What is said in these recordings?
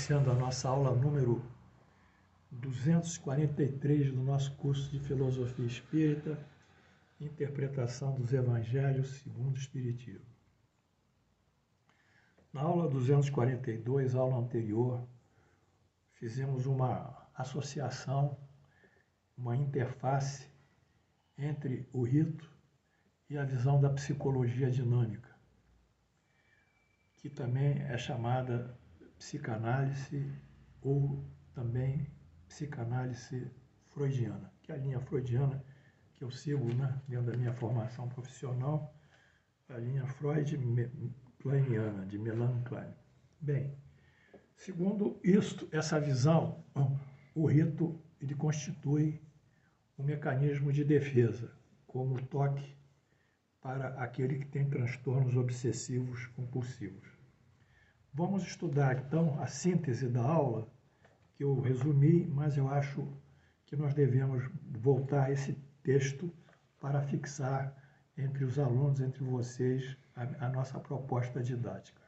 iniciando a nossa aula número 243 do nosso curso de Filosofia Espírita, Interpretação dos Evangelhos segundo o Espiritismo. Na aula 242, aula anterior, fizemos uma associação, uma interface entre o rito e a visão da psicologia dinâmica, que também é chamada psicanálise ou também psicanálise freudiana, que é a linha freudiana que eu sigo, dentro da minha formação profissional, a linha Freud-Kleiniana, de Melanie Klein. Bem, segundo essa visão, o rito ele constitui um mecanismo de defesa, como o toque para aquele que tem transtornos obsessivos compulsivos. Vamos estudar, então, a síntese da aula, que eu resumi, mas eu acho que nós devemos voltar a esse texto para fixar entre os alunos, entre vocês, a nossa proposta didática.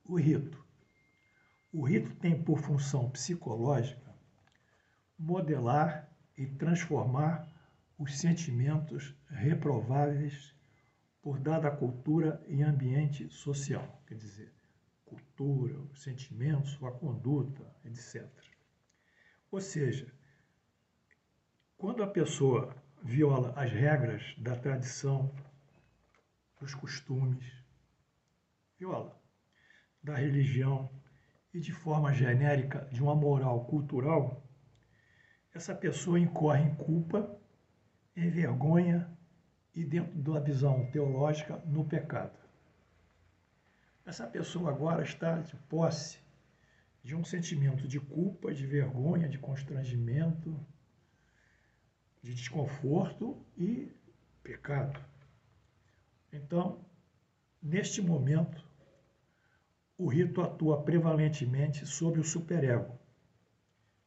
O rito. O rito tem por função psicológica modelar e transformar os sentimentos reprováveis por dada cultura e ambiente social, quer dizer, cultura, os sentimentos, a conduta, etc. Ou seja, quando a pessoa viola as regras da tradição, dos costumes, viola da religião e, de forma genérica, de uma moral cultural, essa pessoa incorre em culpa, em vergonha e, dentro da visão teológica, no pecado. Essa pessoa agora está de posse de um sentimento de culpa, de vergonha, de constrangimento, de desconforto e pecado. Então, neste momento, o rito atua prevalentemente sobre o superego,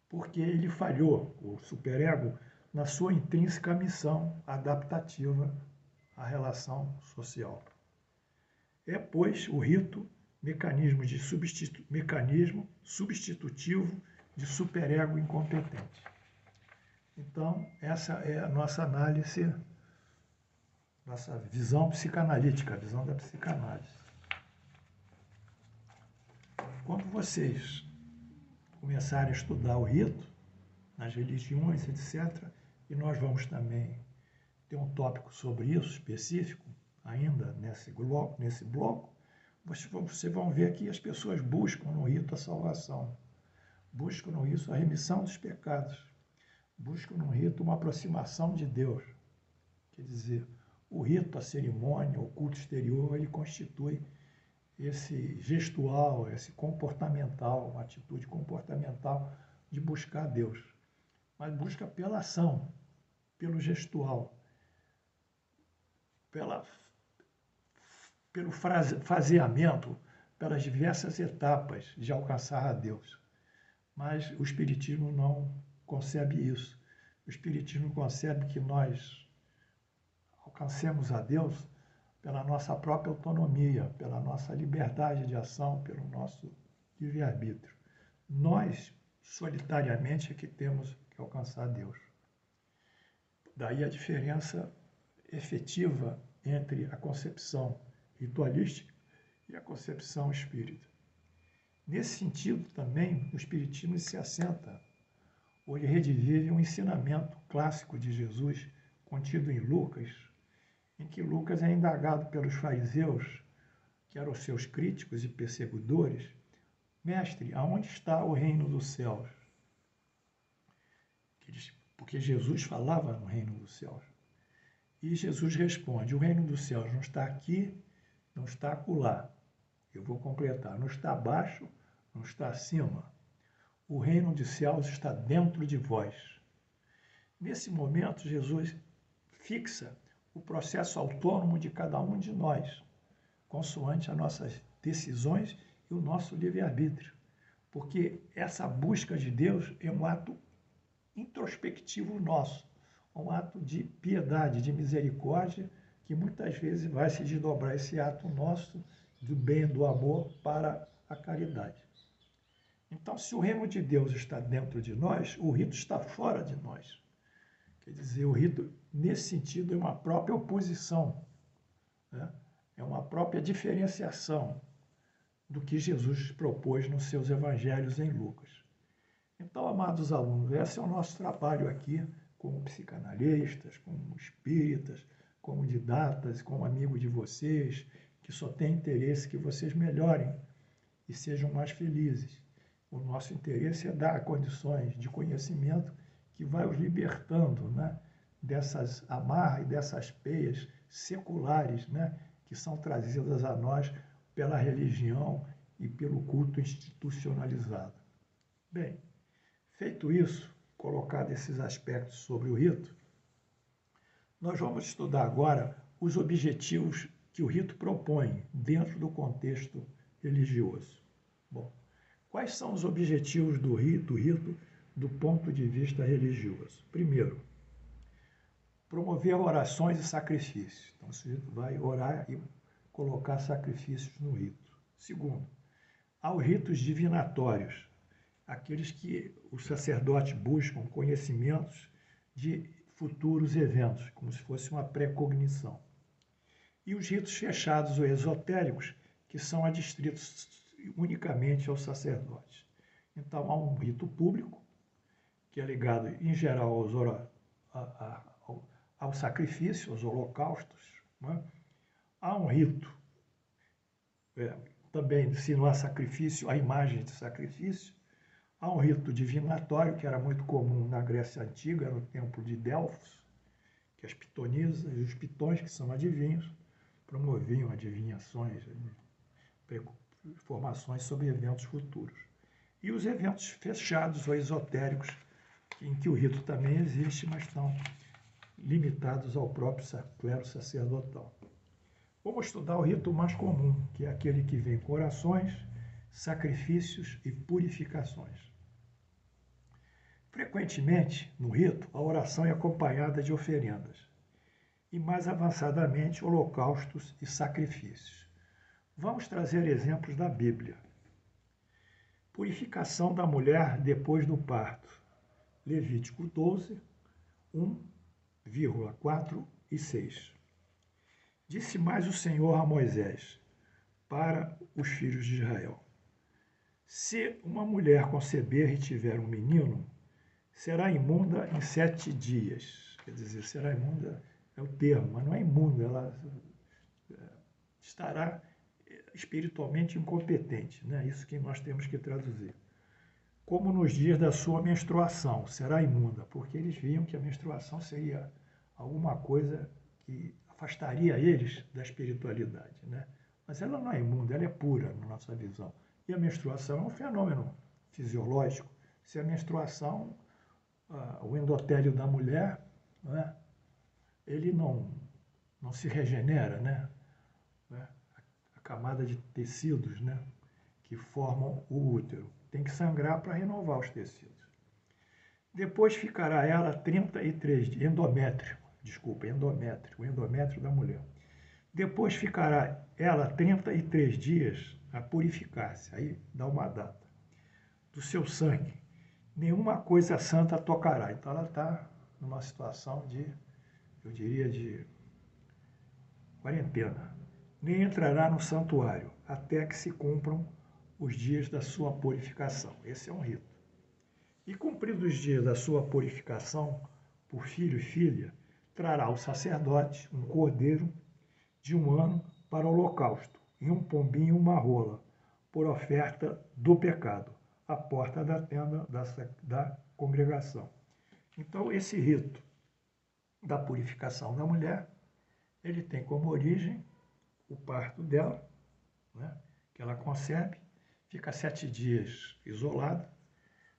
porque ele falhou, o superego, na sua intrínseca missão adaptativa à relação social. É, pois, o rito mecanismo substitutivo de superego incompetente. Então, essa é a nossa análise, nossa visão psicanalítica, a visão da psicanálise. Quando vocês começarem a estudar o rito, nas religiões, etc., e nós vamos também ter um tópico sobre isso específico, ainda nesse bloco, vocês vão ver que as pessoas buscam no rito a salvação, buscam no rito a remissão dos pecados, buscam no rito uma aproximação de Deus. Quer dizer, o rito, a cerimônia, o culto exterior, ele constitui esse gestual, esse comportamental, uma atitude comportamental de buscar Deus. Mas busca pela ação, pelo gestual, pelo faseamento, pelas diversas etapas de alcançar a Deus. Mas o Espiritismo não concebe isso. O Espiritismo concebe que nós alcancemos a Deus pela nossa própria autonomia, pela nossa liberdade de ação, pelo nosso livre-arbítrio. Nós, solitariamente, é que temos que alcançar Deus. Daí a diferença efetiva entre a concepção ritualística e a concepção espírita. Nesse sentido, também, o Espiritismo se assenta, ou ele redivive um ensinamento clássico de Jesus, contido em Lucas, em que Lucas é indagado pelos fariseus, que eram seus críticos e perseguidores: Mestre, aonde está o reino dos céus? Porque Jesus falava no reino dos céus. E Jesus responde: o reino dos céus não está aqui, não está acolá. Eu vou completar: não está abaixo, não está acima. O reino dos céus está dentro de vós. Nesse momento, Jesus fixa o processo autônomo de cada um de nós, consoante as nossas decisões e o nosso livre-arbítrio. Porque essa busca de Deus é um ato introspectivo nosso, um ato de piedade, de misericórdia, que muitas vezes vai se desdobrar esse ato nosso do bem, do amor, para a caridade. Então, se o reino de Deus está dentro de nós, o rito está fora de nós. Quer dizer, o rito, nesse sentido, é uma própria oposição, né? É uma própria diferenciação do que Jesus propôs nos seus evangelhos em Lucas. Então, amados alunos, esse é o nosso trabalho aqui como psicanalistas, como espíritas, como didatas, como amigo de vocês, que só tem interesse que vocês melhorem e sejam mais felizes. O nosso interesse é dar condições de conhecimento que vai os libertando, né, dessas amarras e dessas peias seculares, né, que são trazidas a nós pela religião e pelo culto institucionalizado. Bem, feito isso, colocado esses aspectos sobre o rito, nós vamos estudar agora os objetivos que o rito propõe dentro do contexto religioso. Bom, quais são os objetivos do rito do ponto de vista religioso? Primeiro, promover orações e sacrifícios. Então, o sujeito vai orar e colocar sacrifícios no rito. Segundo, há os ritos divinatórios, aqueles que os sacerdotes buscam conhecimentos de futuros eventos, como se fosse uma precognição. E os ritos fechados ou esotéricos, que são adstritos unicamente aos sacerdotes. Então, há um rito público, que é ligado, em geral, ao sacrifício, aos holocaustos, né? Há um rito, também, se não há sacrifício, há imagem de sacrifício. Há um rito divinatório, que era muito comum na Grécia Antiga, no templo de Delfos, que as pitonisas e os pitões, que são adivinhos, promoviam adivinhações, informações sobre eventos futuros. E os eventos fechados ou esotéricos, em que o rito também existe, mas estão limitados ao próprio clero sacerdotal. Vamos estudar o rito mais comum, que é aquele que vem com orações, sacrifícios e purificações. Frequentemente, no rito, a oração é acompanhada de oferendas, e mais avançadamente, holocaustos e sacrifícios. Vamos trazer exemplos da Bíblia. Purificação da mulher depois do parto. Levítico 12, 1,4 e 6. Disse mais o Senhor a Moisés, para os filhos de Israel: se uma mulher conceber e tiver um menino, será imunda em 7 dias. Quer dizer, será imunda é o termo, mas não é imunda, ela estará espiritualmente incompetente, né? Isso que nós temos que traduzir. Como nos dias da sua menstruação, será imunda, porque eles viam que a menstruação seria alguma coisa que afastaria eles da espiritualidade, né? Mas ela não é imunda, ela é pura, na nossa visão. E a menstruação é um fenômeno fisiológico. Se a menstruação, o endotélio da mulher, né, ele não se regenera, né? A camada de tecidos, né, que formam o útero. Tem que sangrar para renovar os tecidos. Depois ficará ela 33 dias, endométrio o endométrio da mulher. Depois ficará ela 33 dias a purificar-se, aí dá uma data, do seu sangue. Nenhuma coisa santa tocará. Então ela está numa situação de, eu diria, de quarentena. Nem entrará no santuário, até que se cumpram os dias da sua purificação. Esse é um rito. E cumpridos os dias da sua purificação, por filho e filha, trará o sacerdote um cordeiro de 1 ano para o holocausto, e um pombinho e uma rola, por oferta do pecado, à porta da tenda da congregação. Então, esse rito da purificação da mulher, ele tem como origem o parto dela, né, que ela concebe, fica 7 dias isolada,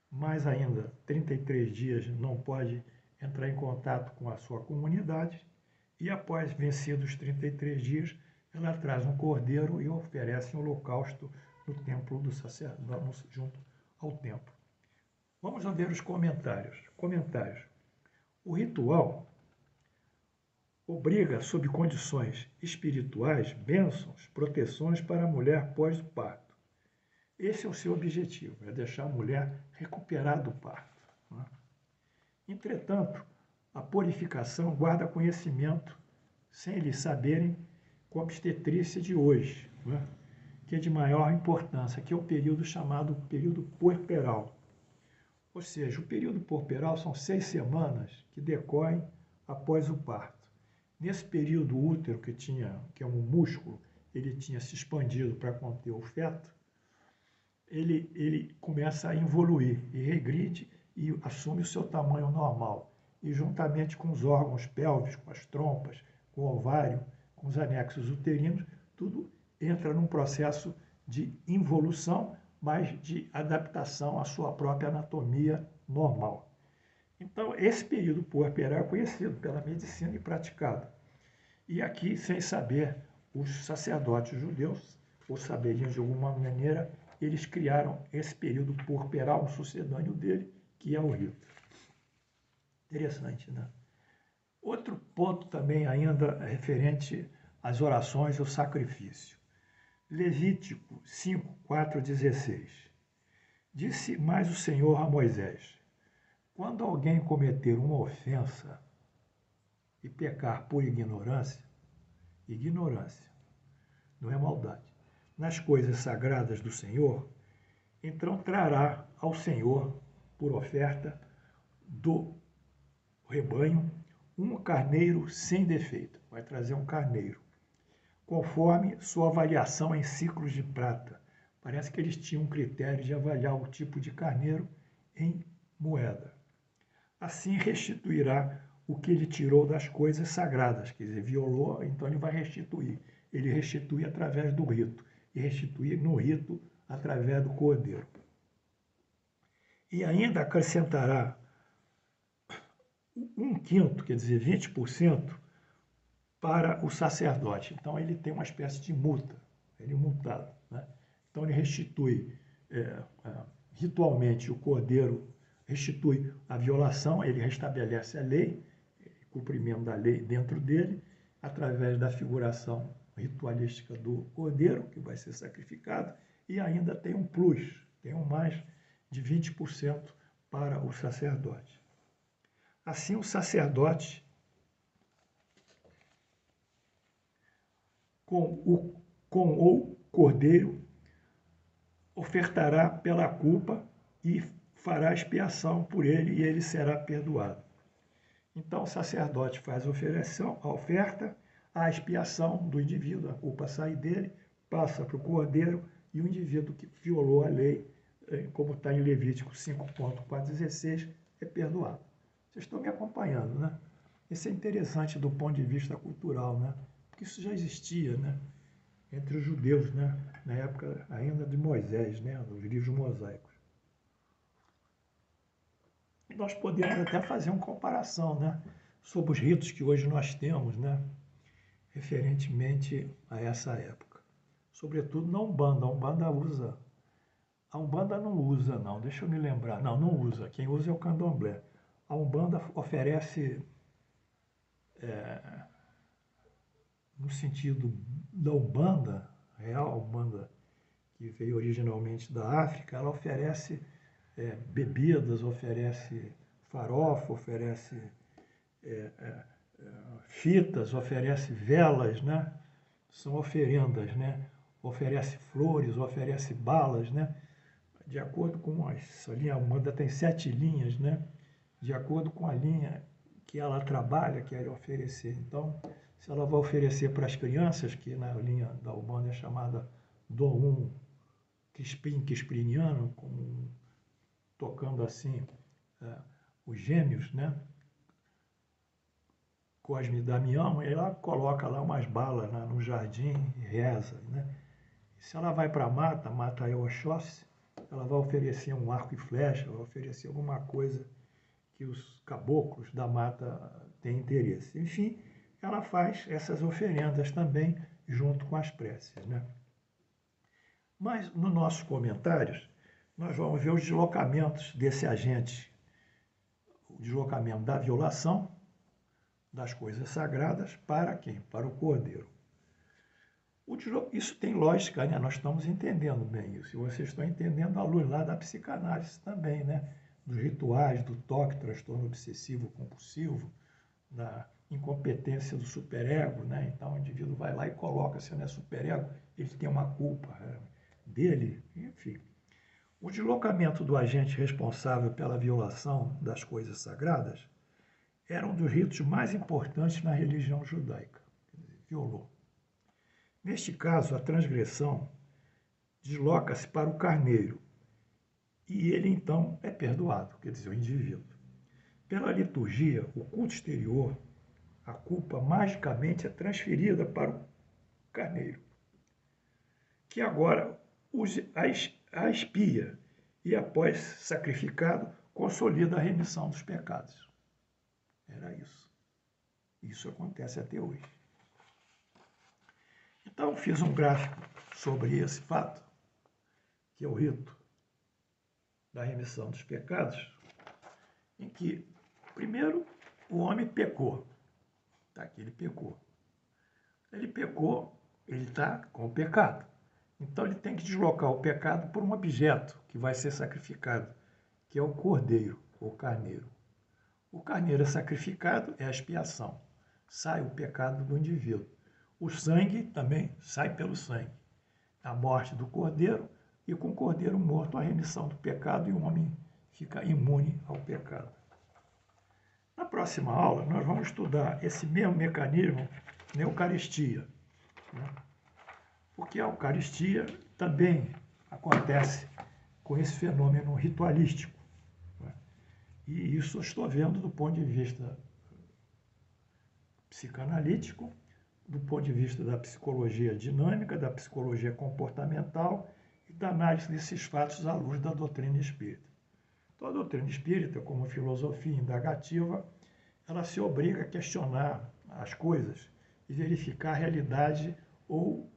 mais ainda 33 dias não pode entrar em contato com a sua comunidade, e após vencidos os 33 dias, ela traz um cordeiro e oferece um holocausto no templo do sacerdote, junto ao templo. Vamos ver os comentários. O ritual obriga, sob condições espirituais, bênçãos, proteções para a mulher pós o parto. Esse é o seu objetivo, é deixar a mulher recuperar do parto, né? Entretanto, a purificação guarda conhecimento, sem eles saberem, com a obstetrícia de hoje, né? Que é de maior importância, que é o período chamado período puerperal. Ou seja, o período puerperal são 6 semanas que decorrem após o parto. Nesse período, o útero, que é um músculo, ele tinha se expandido para conter o feto, ele começa a evoluir e regride e assume o seu tamanho normal. E juntamente com os órgãos pélvicos, com as trompas, com o ovário, com os anexos uterinos, tudo entra num processo de involução, mas de adaptação à sua própria anatomia normal. Então, esse período puerperal é conhecido pela medicina e praticado. E aqui, sem saber, os sacerdotes judeus, ou saberiam de alguma maneira, eles criaram esse período puerperal, um sucedâneo dele, que é o rito. Interessante, né? Outro ponto também ainda referente às orações e ao sacrifício. Levítico 5, 4, 16. Disse mais o Senhor a Moisés: quando alguém cometer uma ofensa e pecar por ignorância, não é maldade, nas coisas sagradas do Senhor, então trará ao Senhor, por oferta do rebanho, um carneiro sem defeito. Vai trazer um carneiro, conforme sua avaliação em ciclos de prata. Parece que eles tinham um critério de avaliar o tipo de carneiro em moeda. Assim restituirá o que ele tirou das coisas sagradas, quer dizer, violou, então ele vai restituir. Ele restitui através do rito, e restitui no rito através do cordeiro. E ainda acrescentará 1/5, quer dizer, 20%, para o sacerdote. Então ele tem uma espécie de multa, ele é multado, né? Então ele restitui ritualmente o cordeiro, restitui a violação, ele restabelece a lei, o cumprimento da lei dentro dele, através da figuração ritualística do cordeiro, que vai ser sacrificado, e ainda tem um plus, tem um mais de 20% para o sacerdote. Assim, o sacerdote, com o cordeiro, ofertará pela culpa e fará expiação por ele, e ele será perdoado. Então, o sacerdote faz a oferta, a expiação do indivíduo, a culpa sai dele, passa para o cordeiro, e o indivíduo que violou a lei, como está em Levítico 5.416, é perdoado. Vocês estão me acompanhando, né? Isso é interessante do ponto de vista cultural, né? Porque isso já existia, né? Entre os judeus, né? Na época ainda de Moisés, né? Nos livros mosaicos. E nós podemos até fazer uma comparação, né? Sobre os ritos que hoje nós temos, né? Referentemente a essa época. Sobretudo na Umbanda. A Umbanda usa. A Umbanda não usa, não. Deixa eu me lembrar. Não, não usa. Quem usa é o Candomblé. A Umbanda oferece, no sentido da Umbanda, real Umbanda, que veio originalmente da África, ela oferece bebidas, oferece farofa, oferece fitas, oferece velas, né? São oferendas, né? Oferece flores, oferece balas, né? De acordo com a linha Umbanda tem 7 linhas, né? De acordo com a linha que ela trabalha, quer oferecer. Então, se ela vai oferecer para as crianças, que na linha da Umbanda é chamada Dom Quispiniano, tocando assim os gêmeos, né? Cosme e Damião, ela coloca lá umas balas no jardim e reza, né? E se ela vai para a mata é Oxóssi, ela vai oferecer um arco e flecha, vai oferecer alguma coisa que os caboclos da mata têm interesse. Enfim, ela faz essas oferendas também junto com as preces, né? Mas nos nossos comentários, nós vamos ver os deslocamentos desse agente, o deslocamento da violação das coisas sagradas para quem? Para o cordeiro. Isso tem lógica, né? Nós estamos entendendo bem isso. E vocês estão entendendo à luz lá da psicanálise também, né? Dos rituais, do toque, transtorno obsessivo compulsivo, da incompetência do superego, né? Então o indivíduo vai lá e coloca, se não é superego, ele tem uma culpa dele, enfim. O deslocamento do agente responsável pela violação das coisas sagradas era um dos ritos mais importantes na religião judaica. Violou. Neste caso, a transgressão desloca-se para o carneiro e ele então é perdoado, quer dizer, o indivíduo. Pela liturgia, o culto exterior, a culpa magicamente é transferida para o carneiro, que agora a expia e, após sacrificado, consolida a remissão dos pecados. Era isso. Isso acontece até hoje. Então, fiz um gráfico sobre esse fato, que é o rito da remissão dos pecados, em que, primeiro, o homem pecou. Tá aqui, ele pecou. Ele pecou, ele está com o pecado. Então, ele tem que deslocar o pecado por um objeto que vai ser sacrificado, que é o cordeiro, ou carneiro. O carneiro é sacrificado, é a expiação. Sai o pecado do indivíduo. O sangue também sai pelo sangue. A morte do cordeiro, e com o cordeiro morto a remissão do pecado, e o homem fica imune ao pecado. Na próxima aula, nós vamos estudar esse mesmo mecanismo na Eucaristia, né? Porque a Eucaristia também acontece com esse fenômeno ritualístico, né? E isso eu estou vendo do ponto de vista psicanalítico, do ponto de vista da psicologia dinâmica, da psicologia comportamental e da análise desses fatos à luz da doutrina espírita. Então, a doutrina espírita, como filosofia indagativa, ela se obriga a questionar as coisas e verificar a realidade ou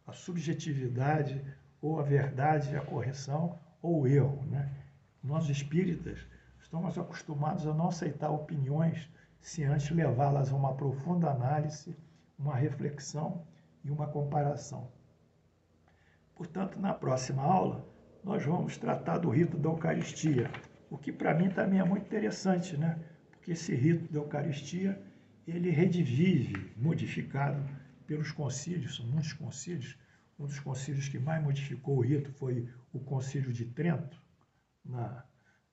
a subjetividade, ou a verdade, a correção ou o erro, né? Nós espíritas estamos acostumados a não aceitar opiniões se antes levá-las a uma profunda análise, uma reflexão e uma comparação. Portanto, na próxima aula, nós vamos tratar do rito da Eucaristia, o que para mim também é muito interessante, né? Porque esse rito da Eucaristia, ele redivive, modificado pelos concílios, são muitos concílios. Um dos concílios que mais modificou o rito foi o Concílio de Trento,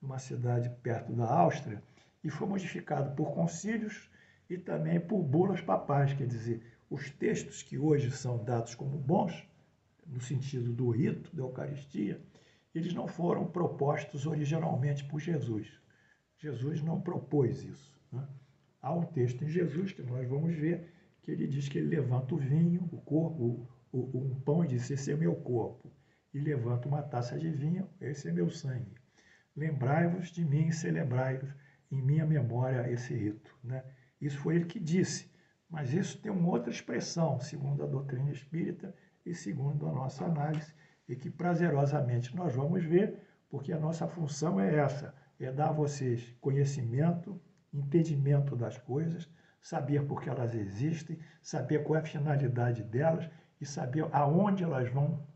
numa cidade perto da Áustria, e foi modificado por concílios e também por bulas papais, quer dizer, os textos que hoje são dados como bons, no sentido do rito da Eucaristia, eles não foram propostos originalmente por Jesus. Jesus não propôs isso, né? Há um texto em Jesus que nós vamos ver que ele diz que ele levanta o vinho, o corpo, um pão e diz, esse é meu corpo. E levanta uma taça de vinho, esse é meu sangue. Lembrai-vos de mim e celebrai-vos em minha memória esse rito, né? Isso foi ele que disse, mas isso tem uma outra expressão, segundo a doutrina espírita e segundo a nossa análise, e que prazerosamente nós vamos ver, porque a nossa função é essa, é dar a vocês conhecimento, entendimento das coisas, saber por que elas existem, saber qual é a finalidade delas e saber aonde elas vão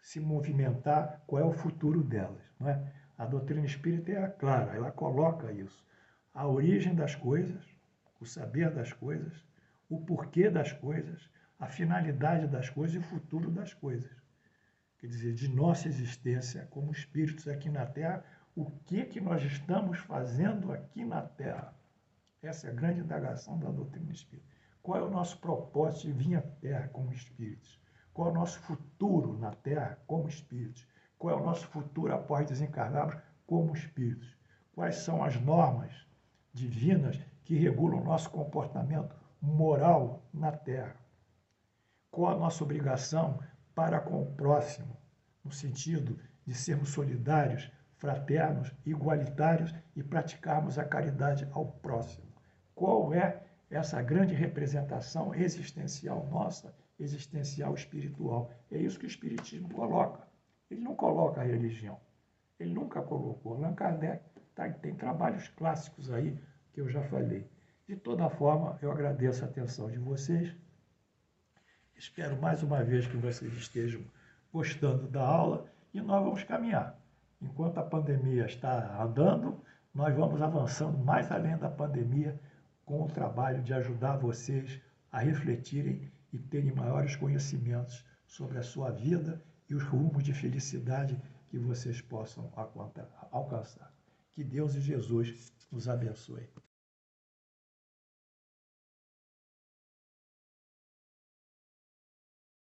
se movimentar, qual é o futuro delas, não é? A doutrina espírita é clara, ela coloca isso. A origem das coisas, o saber das coisas, o porquê das coisas, a finalidade das coisas e o futuro das coisas. Quer dizer, de nossa existência como espíritos aqui na Terra, o que nós estamos fazendo aqui na Terra? Essa é a grande indagação da doutrina espírita. Qual é o nosso propósito de vir à Terra como espíritos? Qual é o nosso futuro na Terra como espíritos? Qual é o nosso futuro após desencarnarmos como espíritos? Quais são as normas divinas que regulam o nosso comportamento moral na Terra? Qual a nossa obrigação para com o próximo, no sentido de sermos solidários, fraternos, igualitários e praticarmos a caridade ao próximo? Qual é essa grande representação existencial nossa, existencial espiritual? É isso que o Espiritismo coloca. Ele não coloca a religião. Ele nunca colocou. Allan Kardec tem trabalhos clássicos aí que eu já falei. De toda forma, eu agradeço a atenção de vocês Espero mais uma vez que vocês estejam gostando da aula e nós vamos caminhar. Enquanto a pandemia está andando, nós vamos avançando mais além da pandemia com o trabalho de ajudar vocês a refletirem e terem maiores conhecimentos sobre a sua vida e os rumos de felicidade que vocês possam alcançar. Que Deus e Jesus nos abençoe.